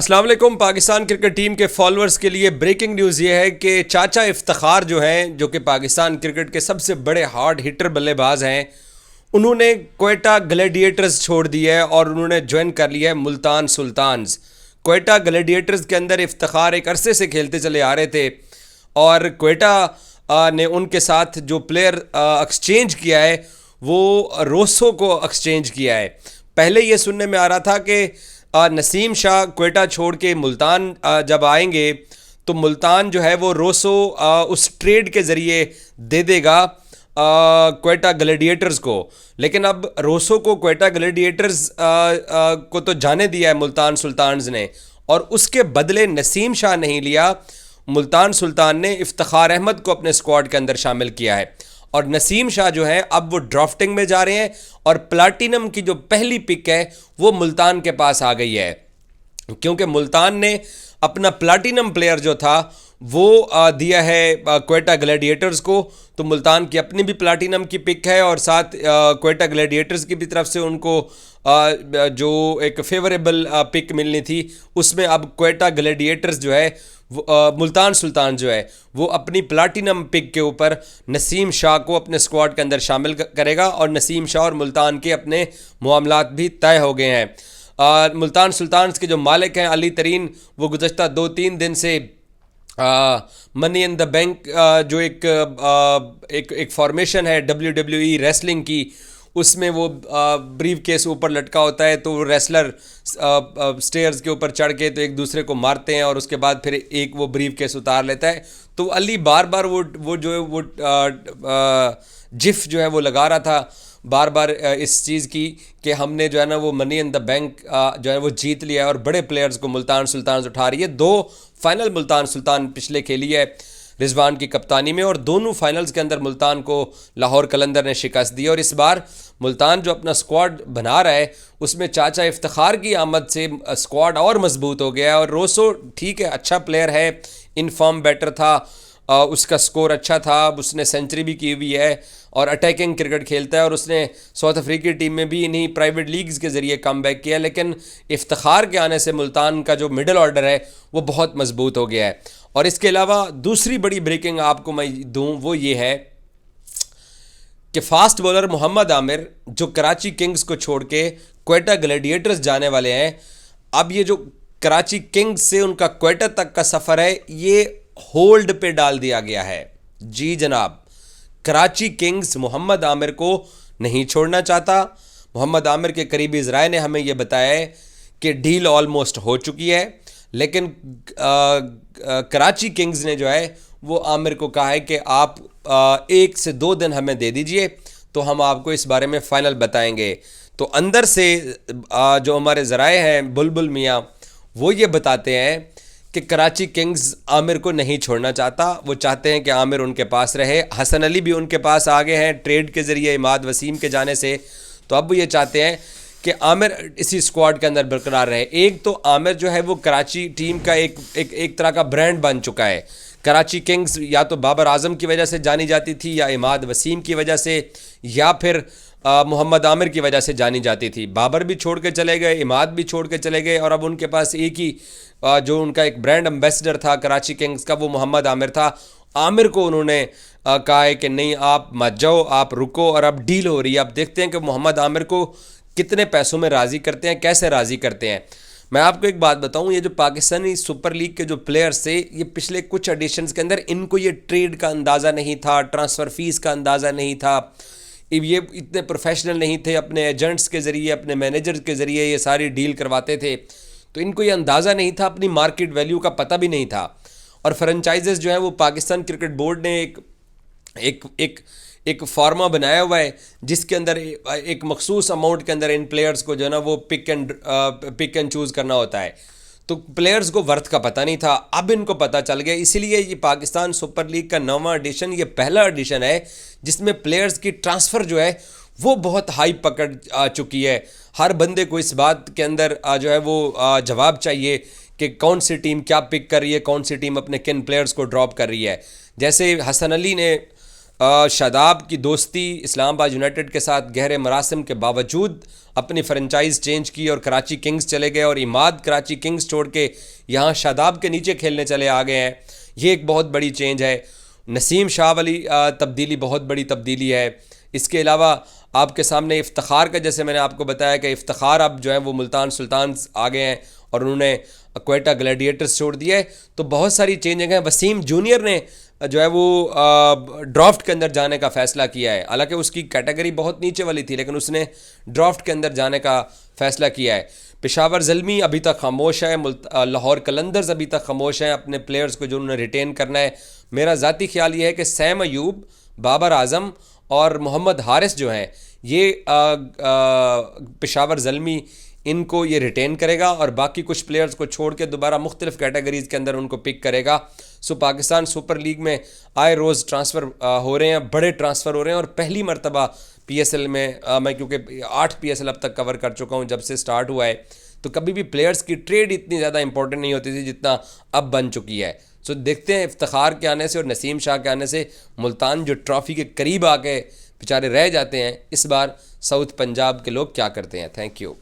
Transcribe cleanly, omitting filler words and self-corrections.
अस्सलाम वालेकुम। Pakistan cricket team के फॉलोअर्स के लिए ब्रेकिंग न्यूज़ ये है कि चाचा इफ्तिखार जो हैं, जो कि पाकिस्तान क्रिकेट के सबसे बड़े हार्ड हिटर बल्लेबाज हैं, उन्होंने क्वेटा ग्लैडिएटर्स छोड़ दिया है और उन्होंने ज्वाइन कर लिया है मुल्तान सुल्तान्स। क्वेटा ग्लैडिएटर्स के अंदर इफ्तिखार एक अरसे से खेलते चले आ रहे थे और क्वेटा ने उनके साथ जो प्लेयर एक्सचेंज किया है वो रोसो को एक्सचेंज किया है। पहले ये सुनने में आ रहा था कि नसीम शाह क्वेटा छोड़ के मुल्तान जब आएंगे तो मुल्तान जो है वो रोसो उस ट्रेड के ज़रिए दे देगा क्वेटा ग्लैडिएटर्स को। लेकिन अब रोसो को क्वेटा ग्लैडिएटर्स को तो जाने दिया है मुल्तान सुल्तान्स ने, और उसके बदले नसीम शाह नहीं लिया। मुल्तान सुल्तान ने इफ्तिखार अहमद को अपने स्क्वाड के अंदर शामिल किया है और नसीम शाह जो है अब वो ड्राफ्टिंग में जा रहे हैं और प्लाटिनम की जो पहली पिक है वो मुल्तान के पास आ गई है, क्योंकि मुल्तान ने अपना प्लाटिनम प्लेयर जो था वो दिया है क्वेटा ग्लैडिएटर्स को। तो मुल्तान की अपनी भी प्लाटिनम की पिक है और साथ क्वेटा ग्लैडिएटर्स की भी तरफ से उनको जो एक फेवरेबल पिक मिलनी थी उसमें अब क्वेटा ग्लैडिएटर्स जो है मुल्तान सुल्तान जो है वो अपनी प्लाटिनम पिक के ऊपर नसीम शाह को अपने स्क्वाड के अंदर शामिल करेगा और नसीम शाह और मुल्तान के अपने मामलात भी तय हो गए हैं। मुल्तान सुल्तान के जो मालिक हैं अली तरीन, वो गुज़श्ता 2-3 दिन से मनी इन द बैंक जो एक फॉर्मेशन है WWE रेसलिंग की, उसमें वो ब्रीफ केस ऊपर लटका होता है तो रेसलर स्टेयर्स के ऊपर चढ़ के तो एक दूसरे को मारते हैं और उसके बाद फिर एक वो ब्रीफ केस उतार लेता है। तो अली बार बार वो जो है वो जिफ जो है वो लगा रहा था बार बार इस चीज़ की कि हमने जो है ना वो मनी इन द बैंक जो है वो जीत लिया है और बड़े प्लेयर्स को मुल्तान सुल्तान उठा रही है। 2 फाइनल मुल्तान सुल्तान पिछले खेली है रिजवान की कप्तानी में और दोनों फाइनल्स के अंदर मुल्तान को लाहौर कलंदर ने शिकस्त दी और इस बार मुल्तान जो अपना स्क्वाड बना रहा है उसमें चाचा इफ्तिखार की आमद से स्क्वाड और मजबूत हो गया है। और रोसो ठीक है, अच्छा प्लेयर है, इन फॉर्म बैटर था, उसका स्कोर अच्छा था, उसने सेंचुरी भी की हुई है और अटैकिंग क्रिकेट खेलता है और उसने साउथ अफ्रीकी टीम में भी इन्हीं प्राइवेट लीग्स के ज़रिए कम बैक किया। लेकिन इफ्तिखार के आने से मुल्तान का जो मिडल ऑर्डर है वो बहुत मजबूत हो गया है। और इसके अलावा दूसरी बड़ी ब्रेकिंग आपको मैं दूं वो ये है कि फास्ट बॉलर मोहम्मद आमिर जो कराची किंग्स को छोड़ के क्वेटा ग्लैडिएटर्स जाने वाले हैं, अब ये जो कराची किंग्स से उनका क्वेटा तक का सफ़र है ये होल्ड पे डाल दिया गया है। जी जनाब, कराची किंग्स मोहम्मद आमिर को नहीं छोड़ना चाहता। मोहम्मद आमिर के करीबी ज़राए ने हमें यह बताया है कि डील ऑलमोस्ट हो चुकी है, लेकिन कराची किंग्स ने जो है वो आमिर को कहा है कि आप 1 से 2 दिन हमें दे दीजिए तो हम आपको इस बारे में फ़ाइनल बताएंगे। तो अंदर से जो हमारे ज़राए हैं बुलबुल मियाँ वो ये बताते हैं कि कराची किंग्स आमिर को नहीं छोड़ना चाहता, वो चाहते हैं कि आमिर उनके पास रहे। हसन अली भी उनके पास आ गए हैं ट्रेड के ज़रिए इमाद वसीम के जाने से, तो अब वो ये चाहते हैं कि आमिर इसी स्क्वाड के अंदर बरकरार रहे। एक तो आमिर जो है वो कराची टीम का एक तरह का ब्रांड बन चुका है। कराची किंग्स या तो बाबर आजम की वजह से जानी जाती थी या इमाद वसीम की वजह से या फिर मोहम्मद आमिर की वजह से जानी जाती थी। बाबर भी छोड़ के चले गए, इमाद भी छोड़ के चले गए और अब उनके पास एक ही जो उनका एक ब्रांड एम्बेसडर था कराची किंग्स का वो मोहम्मद आमिर था। आमिर को उन्होंने कहा है कि नहीं आप मत जाओ, आप रुको, और अब डील हो रही है। अब देखते हैं कि मोहम्मद आमिर को कितने पैसों में राज़ी करते हैं, कैसे राज़ी करते हैं। मैं आपको एक बात बताऊं, ये जो पाकिस्तानी सुपर लीग के जो प्लेयर्स थे ये पिछले कुछ एडिशंस के अंदर इनको ये ट्रेड का अंदाज़ा नहीं था, ट्रांसफ़र फीस का अंदाज़ा नहीं था, ये इतने प्रोफेशनल नहीं थे, अपने एजेंट्स के ज़रिए अपने मैनेजर के ज़रिए ये सारी डील करवाते थे, तो इनको ये अंदाज़ा नहीं था, अपनी मार्केट वैल्यू का पता भी नहीं था। और फ्रेंचाइजेस जो है वो पाकिस्तान क्रिकेट बोर्ड ने एक फार्मा बनाया हुआ है जिसके अंदर एक मखसूस अमाउंट के अंदर इन प्लेयर्स को जो है ना वो पिक एंड चूज़ करना होता है। तो प्लेयर्स को वर्थ का पता नहीं था, अब इनको पता चल गया। इसीलिए ये पाकिस्तान सुपर लीग का 9वां एडिशन, ये पहला एडिशन है जिसमें प्लेयर्स की ट्रांसफ़र जो है वो बहुत हाई पकड़ चुकी है। हर बंदे को इस बात के अंदर जो है वो जवाब चाहिए कि कौन सी टीम क्या पिक कर रही है, कौन सी टीम अपने किन प्लेयर्स को ड्रॉप कर रही है। जैसे हसन अली ने शादाब की दोस्ती इस्लामाबाद यूनाइटेड के साथ गहरे मरासिम के बावजूद अपनी फ्रेंचाइज चेंज की और कराची किंग्स चले गए, और इमाद कराची किंग्स छोड़ के यहाँ शादाब के नीचे खेलने चले आ गए हैं। ये एक बहुत बड़ी चेंज है। नसीम शाह वाली तब्दीली बहुत बड़ी तब्दीली है। इसके अलावा आपके सामने इफ्तिखार का, जैसे मैंने आपको बताया कि इफ्तिखार अब जो है वो मुल्तान सुल्तान आ गए हैं और उन्होंने क्वेटा ग्लैडिएटर्स छोड़ दिया है। तो बहुत सारी चेंजिंग हैं। वसीम जूनियर ने जो है वो ड्राफ्ट के अंदर जाने का फ़ैसला किया है। हालांकि उसकी कैटेगरी बहुत नीचे वाली थी, लेकिन उसने ड्राफ्ट के अंदर जाने का फ़ैसला किया है। पेशावर ज़ल्मी अभी तक खामोश है। लाहौर कलंदर्स अभी तक खामोश हैं अपने प्लेयर्स को जो उन्होंने रिटेन करना है। मेरा ज़ाती ख्याल ये है कि सैम अयूब, बाबर आज़म और मोहम्मद हारिस जो हैं, ये पेशावर ज़ल्मी इनको ये रिटेन करेगा और बाकी कुछ प्लेयर्स को छोड़ के दोबारा मुख्तलिफ कैटेगरीज़ के अंदर उनको पिक करेगा। सो पाकिस्तान सुपर लीग में आए रोज़ ट्रांसफ़र हो रहे हैं, बड़े ट्रांसफ़र हो रहे हैं। और पहली मरतबा PSL में मैं क्योंकि 8 PSL अब तक कवर कर चुका हूँ जब से स्टार्ट हुआ है, तो कभी भी प्लेयर्स की ट्रेड इतनी ज़्यादा इंपॉर्टेंट नहीं होती थी जितना अब बन चुकी है। सो देखते हैं इफ्तिखार के आने से और नसीम शाह के आने से मुल्तान जो ट्रॉफ़ी के करीब आके बेचारे रह जाते हैं, इस बार साउथ पंजाब के लोग क्या करते हैं। Thank you.